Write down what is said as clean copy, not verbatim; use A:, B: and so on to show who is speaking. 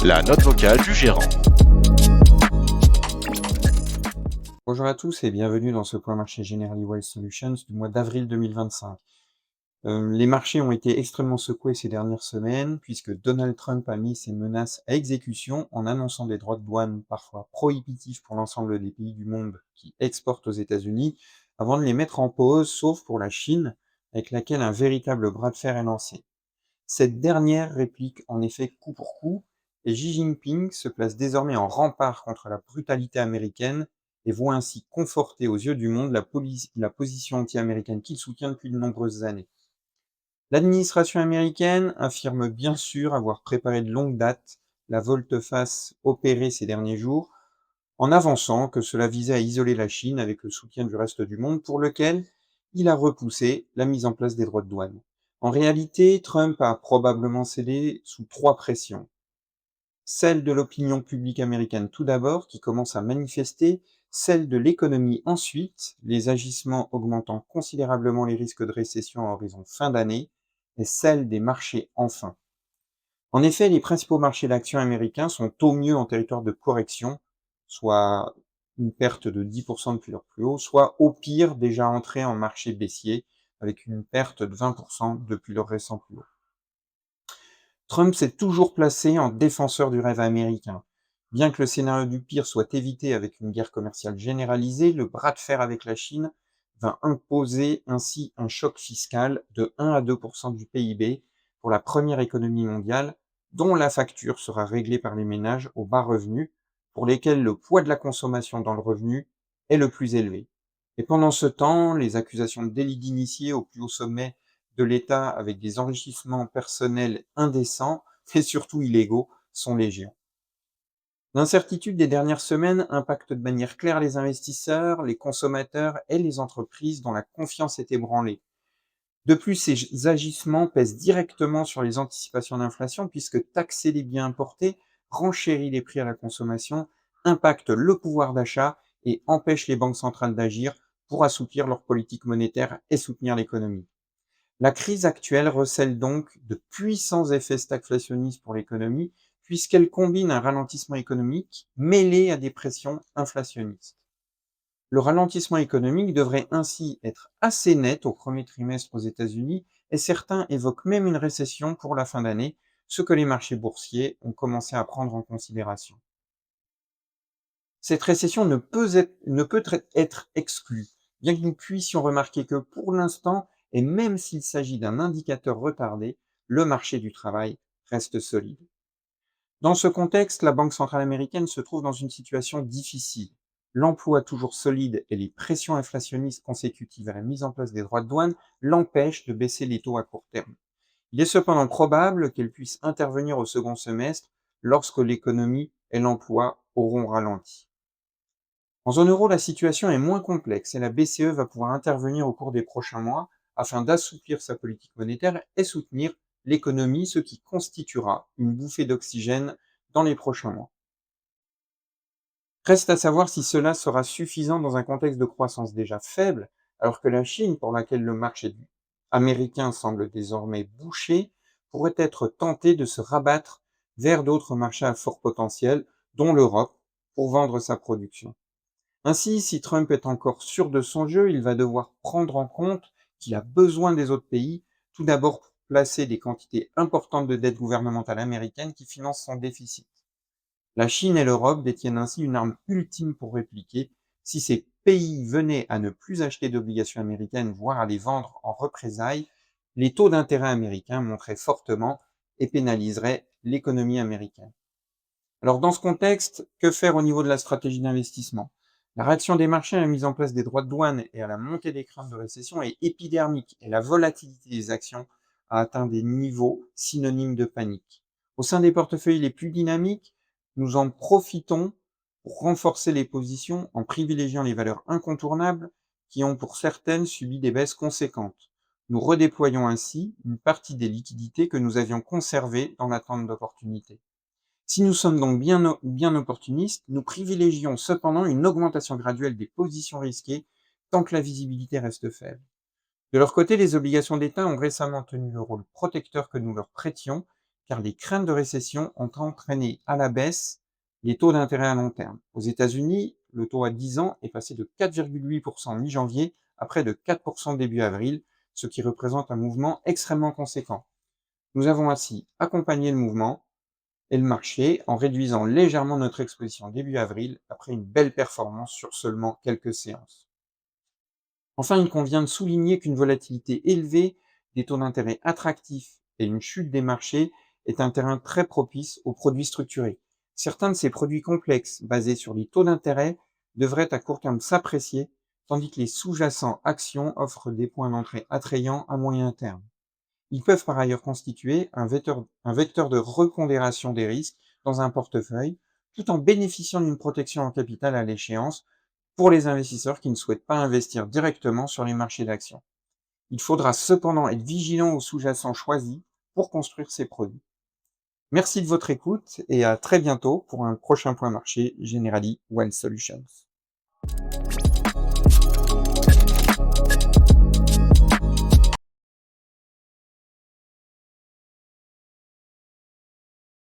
A: La note vocale du gérant.
B: Bonjour à tous et bienvenue dans ce point marché Generally Wise Solutions du mois d'avril 2025. Les marchés ont été extrêmement secoués ces dernières semaines puisque Donald Trump a mis ses menaces à exécution en annonçant des droits de douane parfois prohibitifs pour l'ensemble des pays du monde qui exportent aux États-Unis avant de les mettre en pause, sauf pour la Chine, avec laquelle un véritable bras de fer est lancé. Cette dernière réplique en effet coup pour coup, et Xi Jinping se place désormais en rempart contre la brutalité américaine et voit ainsi conforter aux yeux du monde la position anti-américaine qu'il soutient depuis de nombreuses années. L'administration américaine affirme bien sûr avoir préparé de longue date la volte-face opérée ces derniers jours, en avançant que cela visait à isoler la Chine avec le soutien du reste du monde pour lequel il a repoussé la mise en place des droits de douane. En réalité, Trump a probablement cédé sous trois pressions. Celle de l'opinion publique américaine tout d'abord, qui commence à manifester, celle de l'économie ensuite, les agissements augmentant considérablement les risques de récession à horizon fin d'année, et celle des marchés enfin. En effet, les principaux marchés d'actions américains sont au mieux en territoire de correction, soit une perte de 10% depuis leur plus haut, soit au pire déjà entrés en marché baissier, avec une perte de 20% depuis leur récent plus haut. Trump s'est toujours placé en défenseur du rêve américain. Bien que le scénario du pire soit évité avec une guerre commerciale généralisée, le bras de fer avec la Chine va imposer ainsi un choc fiscal de 1 à 2% du PIB pour la première économie mondiale, dont la facture sera réglée par les ménages aux bas revenus, pour lesquels le poids de la consommation dans le revenu est le plus élevé. Et pendant ce temps, les accusations de délit d'initié au plus haut sommet de l'État avec des enrichissements personnels indécents et surtout illégaux sont légion. L'incertitude des dernières semaines impacte de manière claire les investisseurs, les consommateurs et les entreprises dont la confiance est ébranlée. De plus, ces agissements pèsent directement sur les anticipations d'inflation puisque taxer les biens importés renchérit les prix à la consommation, impacte le pouvoir d'achat et empêche les banques centrales d'agir pour assouplir leur politique monétaire et soutenir l'économie. La crise actuelle recèle donc de puissants effets stagflationnistes pour l'économie, puisqu'elle combine un ralentissement économique mêlé à des pressions inflationnistes. Le ralentissement économique devrait ainsi être assez net au premier trimestre aux États-Unis, et certains évoquent même une récession pour la fin d'année, ce que les marchés boursiers ont commencé à prendre en considération. Cette récession ne peut être exclue, bien que nous puissions remarquer que pour l'instant, et même s'il s'agit d'un indicateur retardé, le marché du travail reste solide. Dans ce contexte, la Banque centrale américaine se trouve dans une situation difficile. L'emploi toujours solide et les pressions inflationnistes consécutives à la mise en place des droits de douane l'empêchent de baisser les taux à court terme. Il est cependant probable qu'elle puisse intervenir au second semestre lorsque l'économie et l'emploi auront ralenti. En zone euro, la situation est moins complexe et la BCE va pouvoir intervenir au cours des prochains mois afin d'assouplir sa politique monétaire et soutenir l'économie, ce qui constituera une bouffée d'oxygène dans les prochains mois. Reste à savoir si cela sera suffisant dans un contexte de croissance déjà faible, alors que la Chine, pour laquelle le marché américain semble désormais bouché, pourrait être tentée de se rabattre vers d'autres marchés à fort potentiel, dont l'Europe, pour vendre sa production. Ainsi, si Trump est encore sûr de son jeu, il va devoir prendre en compte qu'il a besoin des autres pays, tout d'abord pour placer des quantités importantes de dette gouvernementale américaine qui financent son déficit. La Chine et l'Europe détiennent ainsi une arme ultime pour répliquer. Si ces pays venaient à ne plus acheter d'obligations américaines, voire à les vendre en représailles, les taux d'intérêt américains monteraient fortement et pénaliseraient l'économie américaine. Alors dans ce contexte, que faire au niveau de la stratégie d'investissement? La réaction des marchés à la mise en place des droits de douane et à la montée des craintes de récession est épidermique et la volatilité des actions a atteint des niveaux synonymes de panique. Au sein des portefeuilles les plus dynamiques, nous en profitons pour renforcer les positions en privilégiant les valeurs incontournables qui ont pour certaines subi des baisses conséquentes. Nous redéployons ainsi une partie des liquidités que nous avions conservées dans l'attente d'opportunités. Si nous sommes donc bien opportunistes, nous privilégions cependant une augmentation graduelle des positions risquées tant que la visibilité reste faible. De leur côté, les obligations d'État ont récemment tenu le rôle protecteur que nous leur prêtions car les craintes de récession ont entraîné à la baisse les taux d'intérêt à long terme. Aux États-Unis, le taux à 10 ans est passé de 4,8% mi-janvier à près de 4% début avril, ce qui représente un mouvement extrêmement conséquent. Nous avons ainsi accompagné le mouvement et le marché en réduisant légèrement notre exposition début avril après une belle performance sur seulement quelques séances. Enfin, il convient de souligner qu'une volatilité élevée, des taux d'intérêt attractifs et une chute des marchés est un terrain très propice aux produits structurés. Certains de ces produits complexes, basés sur les taux d'intérêt, devraient à court terme s'apprécier, tandis que les sous-jacents actions offrent des points d'entrée attrayants à moyen terme. Ils peuvent par ailleurs constituer un vecteur de repondération des risques dans un portefeuille, tout en bénéficiant d'une protection en capital à l'échéance pour les investisseurs qui ne souhaitent pas investir directement sur les marchés d'actions. Il faudra cependant être vigilant aux sous-jacents choisis pour construire ces produits. Merci de votre écoute et à très bientôt pour un prochain point marché Generali Wealth Solutions.